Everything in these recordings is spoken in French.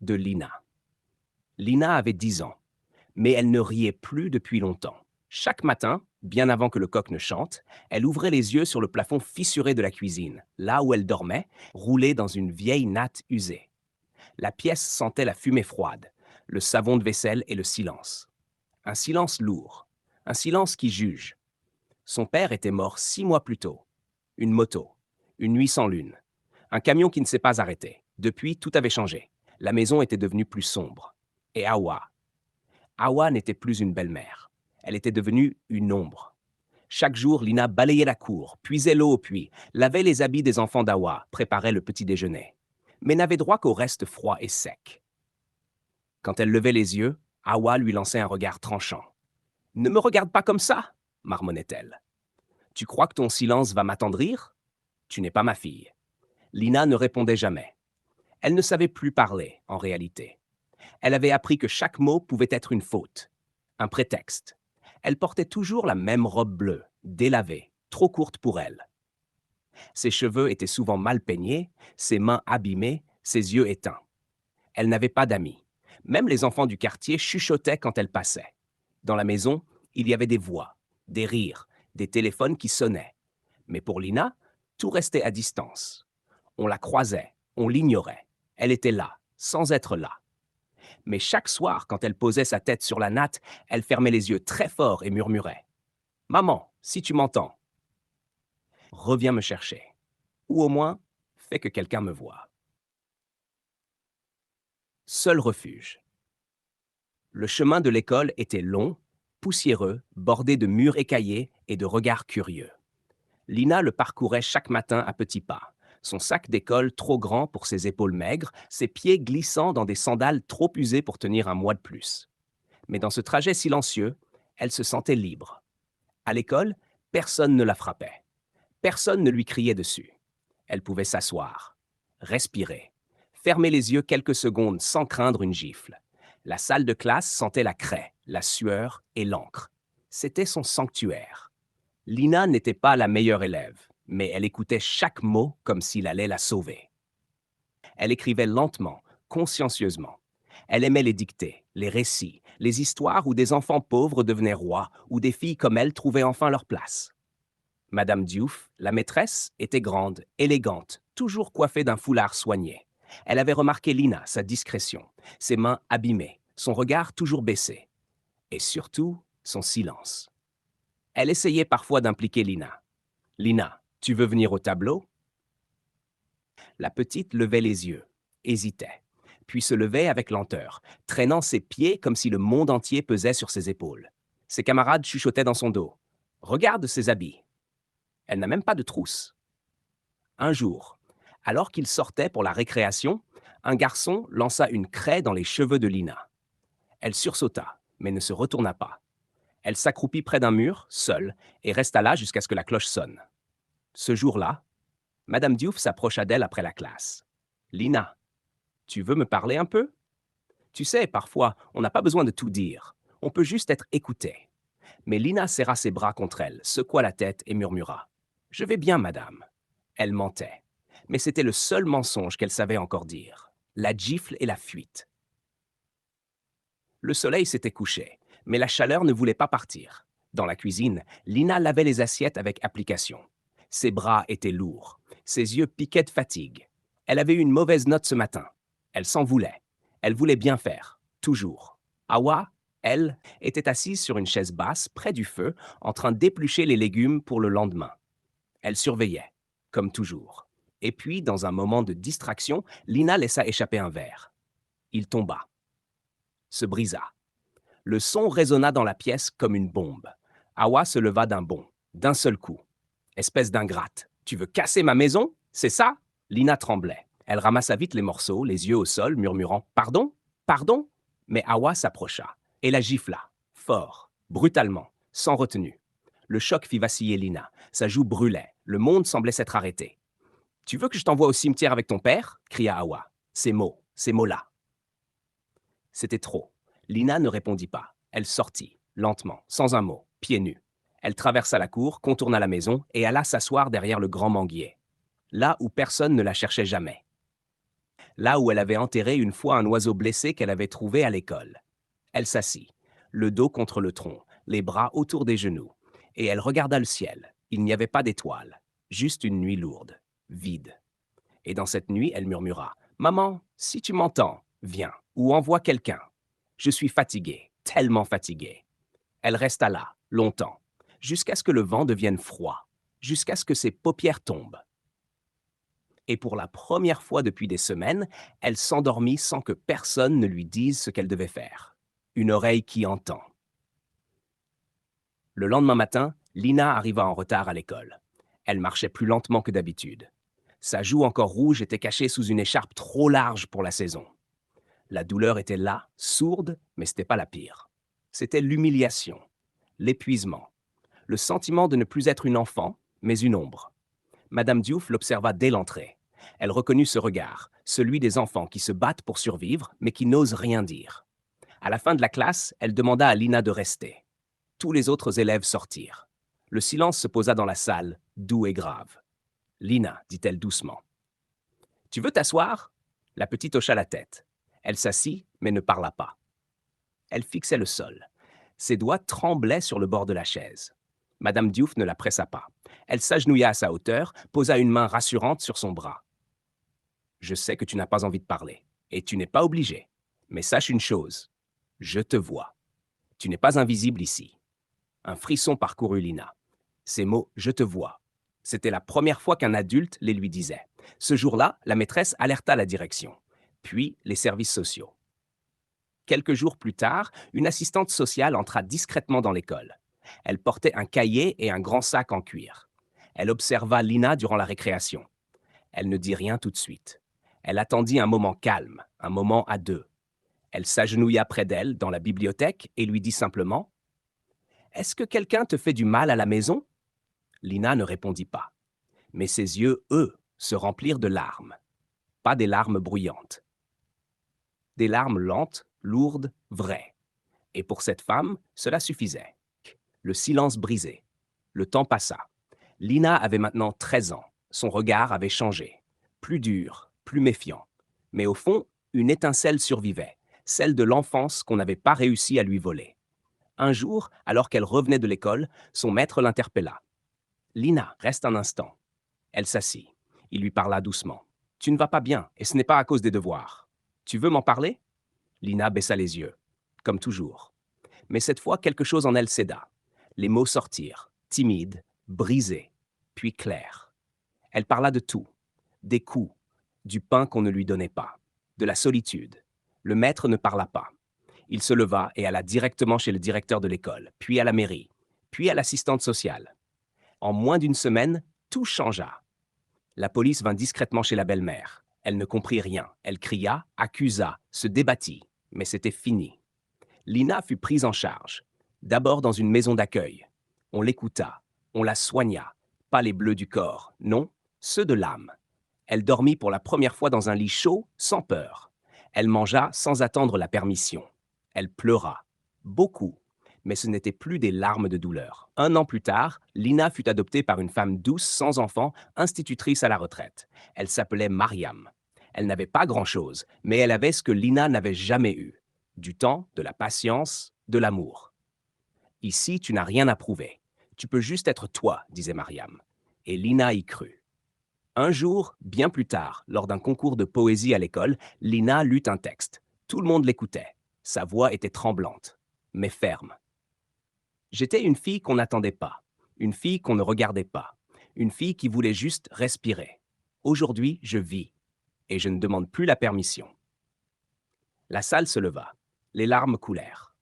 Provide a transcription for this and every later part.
de Lina. Lina avait 10 ans, mais elle ne riait plus depuis longtemps. Chaque matin, bien avant que le coq ne chante, elle ouvrait les yeux sur le plafond fissuré de la cuisine, là où elle dormait, roulée dans une vieille natte usée. La pièce sentait la fumée froide, le savon de vaisselle et le silence. Un silence lourd, un silence qui juge. Son père était mort 6 mois plus tôt. Une moto, une nuit sans lune, un camion qui ne s'est pas arrêté. Depuis, tout avait changé. La maison était devenue plus sombre. Et Awa n'était plus une belle-mère. Elle était devenue une ombre. Chaque jour, Lina balayait la cour, puisait l'eau au puits, lavait les habits des enfants d'Awa, préparait le petit déjeuner, mais n'avait droit qu'au reste froid et sec. Quand elle levait les yeux, Awa lui lançait un regard tranchant. Ne me regarde pas comme ça, marmonnait-elle. Tu crois que ton silence va m'attendrir? Tu n'es pas ma fille. Lina ne répondait jamais. Elle ne savait plus parler, en réalité. Elle avait appris que chaque mot pouvait être une faute, un prétexte. Elle portait toujours la même robe bleue, délavée, trop courte pour elle. Ses cheveux étaient souvent mal peignés, ses mains abîmées, ses yeux éteints. Elle n'avait pas d'amis. Même les enfants du quartier chuchotaient quand elle passait. Dans la maison, il y avait des voix, des rires, des téléphones qui sonnaient. Mais pour Lina, tout restait à distance. On la croisait, on l'ignorait. Elle était là, sans être là. Mais chaque soir, quand elle posait sa tête sur la natte, elle fermait les yeux très fort et murmurait: Maman, si tu m'entends, reviens me chercher. Ou au moins, fais que quelqu'un me voie. Seul refuge. Le chemin de l'école était long, poussiéreux, bordé de murs écaillés et de regards curieux. Lina le parcourait chaque matin à petits pas, son sac d'école trop grand pour ses épaules maigres, ses pieds glissant dans des sandales trop usées pour tenir un mois de plus. Mais dans ce trajet silencieux, elle se sentait libre. À l'école, personne ne la frappait. Personne ne lui criait dessus. Elle pouvait s'asseoir, respirer, fermer les yeux quelques secondes sans craindre une gifle. La salle de classe sentait la craie, la sueur et l'encre. C'était son sanctuaire. Lina n'était pas la meilleure élève, mais elle écoutait chaque mot comme s'il allait la sauver. Elle écrivait lentement, consciencieusement. Elle aimait les dictées, les récits, les histoires où des enfants pauvres devenaient rois, où des filles comme elle trouvaient enfin leur place. Madame Diouf, la maîtresse, était grande, élégante, toujours coiffée d'un foulard soigné. Elle avait remarqué Lina, sa discrétion, ses mains abîmées, son regard toujours baissé, et surtout son silence. Elle essayait parfois d'impliquer Lina. Lina, tu veux venir au tableau? La petite levait les yeux, hésitait, puis se levait avec lenteur, traînant ses pieds comme si le monde entier pesait sur ses épaules. Ses camarades chuchotaient dans son dos. Regarde ses habits. Elle n'a même pas de trousse. Un jour, alors qu'il sortait pour la récréation, un garçon lança une craie dans les cheveux de Lina. Elle sursauta, mais ne se retourna pas. Elle s'accroupit près d'un mur, seule, et resta là jusqu'à ce que la cloche sonne. Ce jour-là, Madame Diouf s'approcha d'elle après la classe. Lina, tu veux me parler un peu? Tu sais, parfois, on n'a pas besoin de tout dire. On peut juste être écouté. Mais Lina serra ses bras contre elle, secoua la tête et murmura: Je vais bien, madame. Elle mentait. Mais c'était le seul mensonge qu'elle savait encore dire. La gifle et la fuite. Le soleil s'était couché, mais la chaleur ne voulait pas partir. Dans la cuisine, Lina lavait les assiettes avec application. Ses bras étaient lourds, ses yeux piquaient de fatigue. Elle avait eu une mauvaise note ce matin. Elle s'en voulait. Elle voulait bien faire, toujours. Awa, elle, était assise sur une chaise basse, près du feu, en train d'éplucher les légumes pour le lendemain. Elle surveillait, comme toujours. Et puis, dans un moment de distraction, Lina laissa échapper un verre. Il tomba, se brisa. Le son résonna dans la pièce comme une bombe. Awa se leva d'un bond, d'un seul coup. Espèce d'ingrate. Tu veux casser ma maison? C'est ça? Lina tremblait. Elle ramassa vite les morceaux, les yeux au sol, murmurant: Pardon? Pardon? Mais Awa s'approcha et la gifla, fort, brutalement, sans retenue. Le choc fit vaciller Lina. Sa joue brûlait. Le monde semblait s'être arrêté. Tu veux que je t'envoie au cimetière avec ton père? Cria Awa. Ces mots-là. C'était trop. Lina ne répondit pas. Elle sortit, lentement, sans un mot, pieds nus. Elle traversa la cour, contourna la maison et alla s'asseoir derrière le grand manguier, là où personne ne la cherchait jamais. là où elle avait enterré une fois un oiseau blessé qu'elle avait trouvé à l'école. Elle s'assit, le dos contre le tronc, les bras autour des genoux, et elle regarda le ciel. Il n'y avait pas d'étoiles, juste une nuit lourde, vide. Et dans cette nuit, elle murmura: Maman, si tu m'entends, viens, ou envoie quelqu'un. Je suis fatiguée, tellement fatiguée. Elle resta là, longtemps, jusqu'à ce que le vent devienne froid, jusqu'à ce que ses paupières tombent. Et pour la première fois depuis des semaines, elle s'endormit sans que personne ne lui dise ce qu'elle devait faire. Une oreille qui entend. Le lendemain matin, Lina arriva en retard à l'école. Elle marchait plus lentement que d'habitude. Sa joue encore rouge était cachée sous une écharpe trop large pour la saison. La douleur était là, sourde, mais ce n'était pas la pire. C'était l'humiliation, l'épuisement, le sentiment de ne plus être une enfant, mais une ombre. Madame Diouf l'observa dès l'entrée. Elle reconnut ce regard, celui des enfants qui se battent pour survivre, mais qui n'osent rien dire. À la fin de la classe, elle demanda à Lina de rester. Tous les autres élèves sortirent. Le silence se posa dans la salle, doux et grave. Lina, dit-elle doucement. Tu veux t'asseoir? La petite hocha la tête. Elle s'assit, mais ne parla pas. Elle fixait le sol. Ses doigts tremblaient sur le bord de la chaise. Madame Diouf ne la pressa pas. Elle s'agenouilla à sa hauteur, posa une main rassurante sur son bras. Je sais que tu n'as pas envie de parler, et tu n'es pas obligé. Mais sache une chose, je te vois. Tu n'es pas invisible ici. Un frisson parcourut Lina. Ces mots « je te vois », c'était la première fois qu'un adulte les lui disait. Ce jour-là, la maîtresse alerta la direction, puis les services sociaux. Quelques jours plus tard, une assistante sociale entra discrètement dans l'école. Elle portait un cahier et un grand sac en cuir. Elle observa Lina durant la récréation. Elle ne dit rien tout de suite. Elle attendit un moment calme, un moment à deux. Elle s'agenouilla près d'elle dans la bibliothèque et lui dit simplement: Est-ce que quelqu'un te fait du mal à la maison? Lina ne répondit pas. Mais ses yeux, eux, se remplirent de larmes. Pas des larmes bruyantes. Des larmes lentes, lourdes, vraies. Et pour cette femme, cela suffisait. Le silence brisé. Le temps passa. Lina avait maintenant 13 ans. Son regard avait changé. Plus dur, plus méfiant. Mais au fond, une étincelle survivait, celle de l'enfance qu'on n'avait pas réussi à lui voler. Un jour, alors qu'elle revenait de l'école, son maître l'interpella. Lina, reste un instant. Elle s'assit. Il lui parla doucement. Tu ne vas pas bien, et ce n'est pas à cause des devoirs. Tu veux m'en parler? Lina baissa les yeux, comme toujours. Mais cette fois, quelque chose en elle céda. Les mots sortirent, timides, brisés, puis clairs. Elle parla de tout, des coups, du pain qu'on ne lui donnait pas, de la solitude. Le maître ne parla pas. Il se leva et alla directement chez le directeur de l'école, puis à la mairie, puis à l'assistante sociale. En moins d'une semaine, tout changea. La police vint discrètement chez la belle-mère. Elle ne comprit rien. Elle cria, accusa, se débattit. Mais c'était fini. Lina fut prise en charge. D'abord dans une maison d'accueil. On l'écouta. On la soigna. Pas les bleus du corps, non, ceux de l'âme. Elle dormit pour la première fois dans un lit chaud, sans peur. Elle mangea sans attendre la permission. Elle pleura. Beaucoup. Mais ce n'était plus des larmes de douleur. Un an plus tard, Lina fut adoptée par une femme douce, sans enfant, institutrice à la retraite. Elle s'appelait Mariam. Elle n'avait pas grand-chose, mais elle avait ce que Lina n'avait jamais eu. Du temps, de la patience, de l'amour. Ici, tu n'as rien à prouver. Tu peux juste être toi, disait Mariam. Et Lina y crut. Un jour, bien plus tard, lors d'un concours de poésie à l'école, Lina lut un texte. Tout le monde l'écoutait. Sa voix était tremblante, mais ferme. J'étais une fille qu'on n'attendait pas, une fille qu'on ne regardait pas, une fille qui voulait juste respirer. Aujourd'hui, je vis, et je ne demande plus la permission. La salle se leva. Les larmes coulèrent.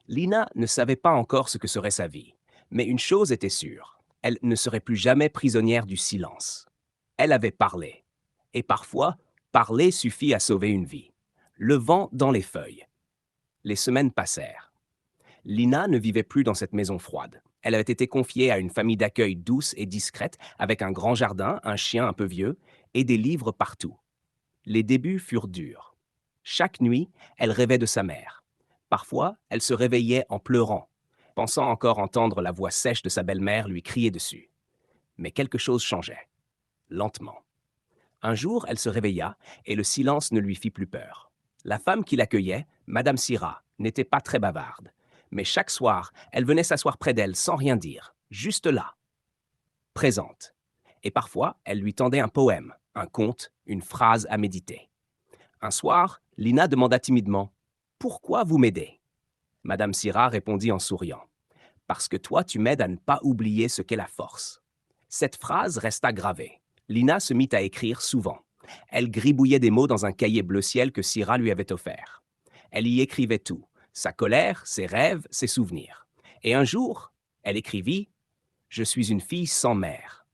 Lina ne savait pas encore ce que serait sa vie, mais une chose était sûre, elle ne serait plus jamais prisonnière du silence. Elle avait parlé. Et parfois, parler suffit à sauver une vie. Le vent dans les feuilles. Les semaines passèrent. Lina ne vivait plus dans cette maison froide. Elle avait été confiée à une famille d'accueil douce et discrète, avec un grand jardin, un chien un peu vieux et des livres partout. Les débuts furent durs. Chaque nuit, elle rêvait de sa mère. Parfois, elle se réveillait en pleurant, pensant encore entendre la voix sèche de sa belle-mère lui crier dessus. Mais quelque chose changeait, lentement. Un jour, elle se réveilla et le silence ne lui fit plus peur. La femme qui l'accueillait, Madame Syrah, n'était pas très bavarde. Mais chaque soir, elle venait s'asseoir près d'elle sans rien dire, juste là, présente. Et parfois, elle lui tendait un poème, un conte, une phrase à méditer. Un soir, Lina demanda timidement: Pourquoi vous m'aidez? Madame Syrah répondit en souriant: Parce que toi, tu m'aides à ne pas oublier ce qu'est la force. Cette phrase resta gravée. Lina se mit à écrire souvent. Elle gribouillait des mots dans un cahier bleu ciel que Syrah lui avait offert. Elle y écrivait tout: sa colère, ses rêves, ses souvenirs. Et un jour, elle écrivit: Je suis une fille sans mère,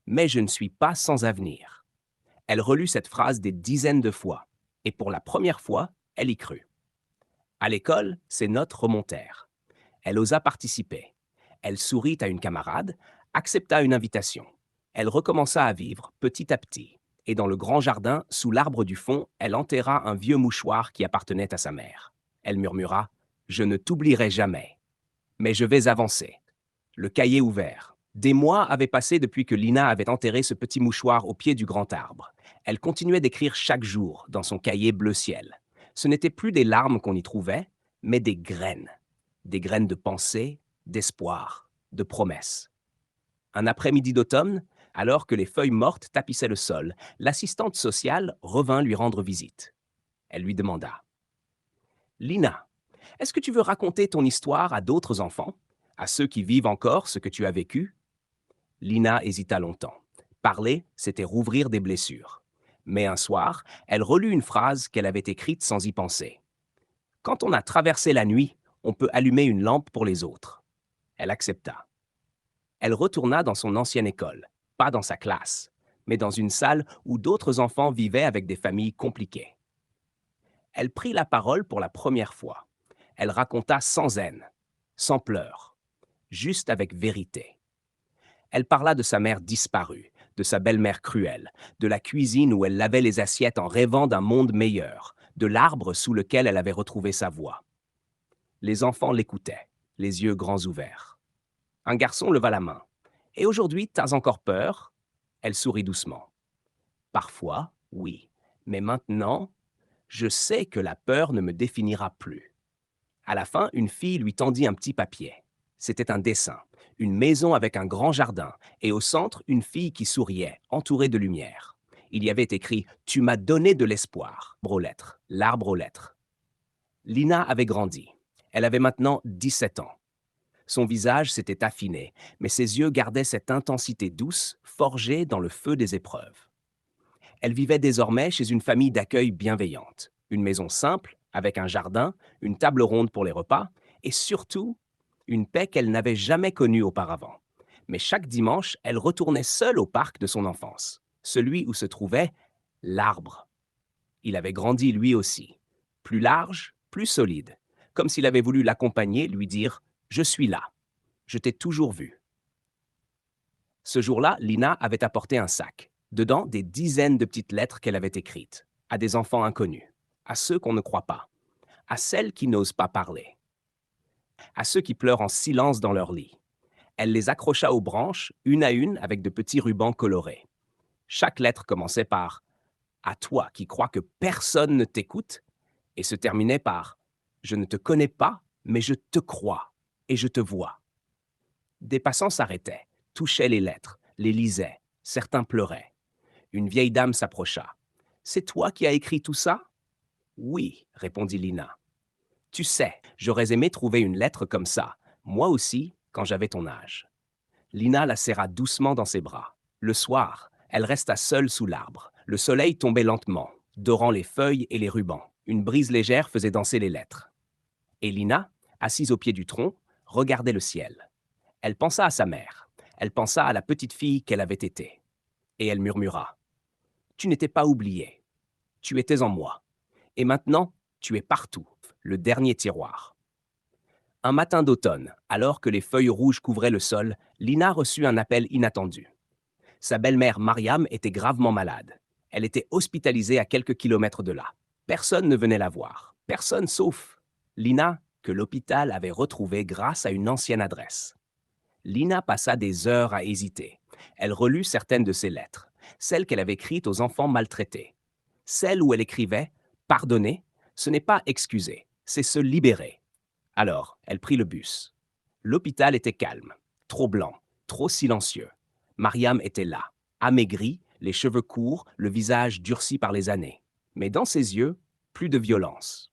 mais je ne suis pas sans avenir. Elle relut cette phrase des dizaines de fois, et pour la première fois, elle y crut. À l'école, ses notes remontèrent. Elle osa participer. Elle sourit à une camarade, accepta une invitation. Elle recommença à vivre petit à petit. Et dans le grand jardin, sous l'arbre du fond, elle enterra un vieux mouchoir qui appartenait à sa mère. Elle murmura: Je ne t'oublierai jamais. Mais je vais avancer. Le cahier ouvert. Des mois avaient passé depuis que Lina avait enterré ce petit mouchoir au pied du grand arbre. Elle continuait d'écrire chaque jour dans son cahier bleu ciel. Ce n'étaient plus des larmes qu'on y trouvait, mais des graines. Des graines de pensée, d'espoir, de promesses. Un après-midi d'automne, alors que les feuilles mortes tapissaient le sol, l'assistante sociale revint lui rendre visite. Elle lui demanda: Lina, est-ce que tu veux raconter ton histoire à d'autres enfants, à ceux qui vivent encore ce que tu as vécu? Lina hésita longtemps. Parler, c'était rouvrir des blessures. Mais un soir, elle relut une phrase qu'elle avait écrite sans y penser. Quand on a traversé la nuit, on peut allumer une lampe pour les autres. Elle accepta. Elle retourna dans son ancienne école, pas dans sa classe, mais dans une salle où d'autres enfants vivaient avec des familles compliquées. Elle prit la parole pour la première fois. Elle raconta sans haine, sans pleurs, juste avec vérité. Elle parla de sa mère disparue, de sa belle-mère cruelle, de la cuisine où elle lavait les assiettes en rêvant d'un monde meilleur, de l'arbre sous lequel elle avait retrouvé sa voix. Les enfants l'écoutaient, les yeux grands ouverts. Un garçon leva la main. Et aujourd'hui, t'as encore peur? Elle sourit doucement. Parfois, oui, mais maintenant, je sais que la peur ne me définira plus. À la fin, une fille lui tendit un petit papier. C'était un dessin, une maison avec un grand jardin, et au centre, une fille qui souriait, entourée de lumière. Il y avait écrit: Tu m'as donné de l'espoir. L'arbre aux lettres. Lina avait grandi. Elle avait maintenant 17 ans. Son visage s'était affiné, mais ses yeux gardaient cette intensité douce, forgée dans le feu des épreuves. Elle vivait désormais chez une famille d'accueil bienveillante, une maison simple, avec un jardin, une table ronde pour les repas, et surtout, une paix qu'elle n'avait jamais connue auparavant. Mais chaque dimanche, elle retournait seule au parc de son enfance, celui où se trouvait l'arbre. Il avait grandi lui aussi, plus large, plus solide, comme s'il avait voulu l'accompagner, lui dire: Je suis là, je t'ai toujours vu. Ce jour-là, Lina avait apporté un sac. Dedans, des dizaines de petites lettres qu'elle avait écrites, à des enfants inconnus, à ceux qu'on ne croit pas, à celles qui n'osent pas parler, à ceux qui pleurent en silence dans leur lit. Elle les accrocha aux branches, une à une, avec de petits rubans colorés. Chaque lettre commençait par «À toi qui crois que personne ne t'écoute» et se terminait par «Je ne te connais pas, mais je te crois et je te vois». Des passants s'arrêtaient, touchaient les lettres, les lisaient, certains pleuraient. Une vieille dame s'approcha. C'est toi qui as écrit tout ça? Oui, répondit Lina. Tu sais, j'aurais aimé trouver une lettre comme ça, moi aussi, quand j'avais ton âge. Lina la serra doucement dans ses bras. Le soir, elle resta seule sous l'arbre. Le soleil tombait lentement, dorant les feuilles et les rubans. Une brise légère faisait danser les lettres. Et Lina, assise au pied du tronc, regardait le ciel. Elle pensa à sa mère. Elle pensa à la petite fille qu'elle avait été. Et elle murmura: Tu n'étais pas oubliée. Tu étais en moi. Et maintenant, tu es partout. Le dernier tiroir. Un matin d'automne, alors que les feuilles rouges couvraient le sol, Lina reçut un appel inattendu. Sa belle-mère Mariam était gravement malade. Elle était hospitalisée à quelques kilomètres de là. Personne ne venait la voir. Personne sauf Lina, que l'hôpital avait retrouvée grâce à une ancienne adresse. Lina passa des heures à hésiter. Elle relut certaines de ses lettres. celle qu'elle avait écrite aux enfants maltraités, celle où elle écrivait « Pardonner, ce n'est pas excuser, c'est se libérer ». Alors, elle prit le bus. L'hôpital était calme, trop blanc, trop silencieux. Mariam était là, amaigrie, les cheveux courts, le visage durci par les années. Mais dans ses yeux, plus de violence,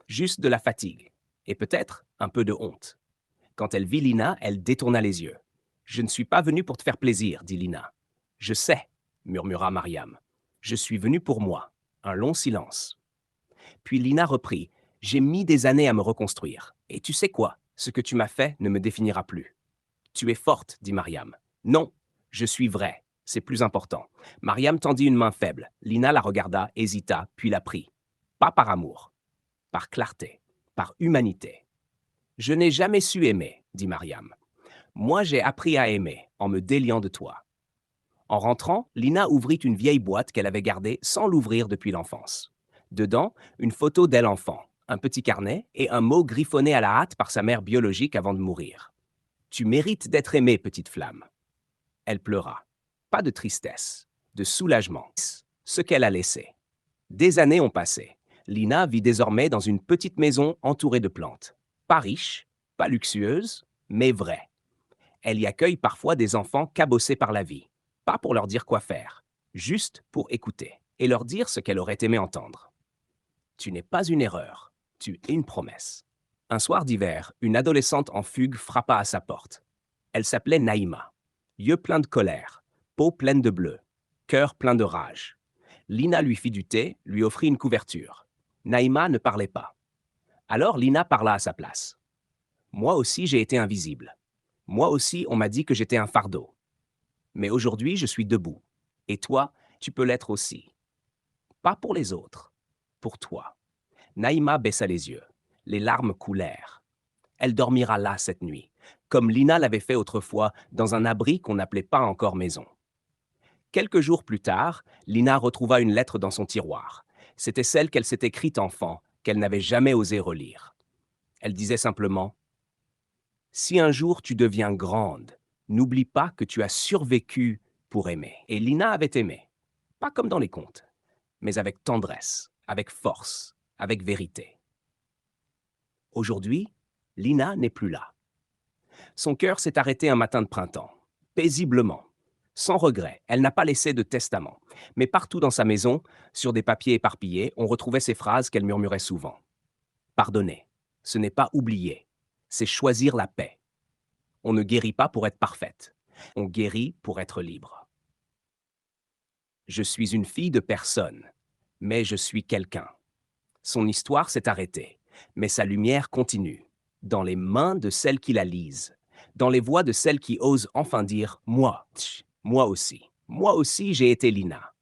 juste de la fatigue, et peut-être un peu de honte. Quand elle vit Lina, elle détourna les yeux. « Je ne suis pas venue pour te faire plaisir, » dit Lina. « Je sais, » murmura Mariam. « Je suis venue pour moi. » Un long silence. Puis Lina reprit. « J'ai mis des années à me reconstruire. Et tu sais quoi? Ce que tu m'as fait ne me définira plus. »« Tu es forte, » dit Mariam. « Non, je suis vraie. C'est plus important. » Mariam tendit une main faible. Lina la regarda, hésita, puis la prit. Pas par amour, par clarté, par humanité. « Je n'ai jamais su aimer, » dit Mariam. « Moi, j'ai appris à aimer en me déliant de toi. » En rentrant, Lina ouvrit une vieille boîte qu'elle avait gardée sans l'ouvrir depuis l'enfance. Dedans, une photo d'elle enfant, un petit carnet et un mot griffonné à la hâte par sa mère biologique avant de mourir. « Tu mérites d'être aimée, petite flamme. » Elle pleura. Pas de tristesse, de soulagement. Ce qu'elle a laissé. Des années ont passé. Lina vit désormais dans une petite maison entourée de plantes. Pas riche, pas luxueuse, mais vraie. Elle y accueille parfois des enfants cabossés par la vie. Pas pour leur dire quoi faire, juste pour écouter et leur dire ce qu'elle aurait aimé entendre. Tu n'es pas une erreur, tu es une promesse. Un soir d'hiver, une adolescente en fugue frappa à sa porte. Elle s'appelait Naïma. Yeux pleins de colère, peau pleine de bleu, cœur plein de rage. Lina lui fit du thé, lui offrit une couverture. Naïma ne parlait pas. Alors Lina parla à sa place. Moi aussi j'ai été invisible. Moi aussi on m'a dit que j'étais un fardeau. Mais aujourd'hui je suis debout. Et toi, tu peux l'être aussi. Pas pour les autres, pour toi. Naïma baissa les yeux. Les larmes coulèrent. Elle dormira là cette nuit, comme Lina l'avait fait autrefois dans un abri qu'on n'appelait pas encore maison. Quelques jours plus tard, Lina retrouva une lettre dans son tiroir. C'était celle qu'elle s'était écrite enfant, qu'elle n'avait jamais osé relire. Elle disait simplement « Si un jour tu deviens grande, n'oublie pas que tu as survécu pour aimer. » Et Lina avait aimé, pas comme dans les contes, mais avec tendresse, avec force, avec vérité. Aujourd'hui, Lina n'est plus là. Son cœur s'est arrêté un matin de printemps, paisiblement. Sans regret, elle n'a pas laissé de testament. Mais partout dans sa maison, sur des papiers éparpillés, on retrouvait ces phrases qu'elle murmurait souvent. Pardonner, ce n'est pas oublier, c'est choisir la paix. On ne guérit pas pour être parfaite, on guérit pour être libre. Je suis une fille de personne, mais je suis quelqu'un. Son histoire s'est arrêtée, mais sa lumière continue, dans les mains de celles qui la lisent, dans les voix de celles qui osent enfin dire « moi ». Moi aussi j'ai été Lina.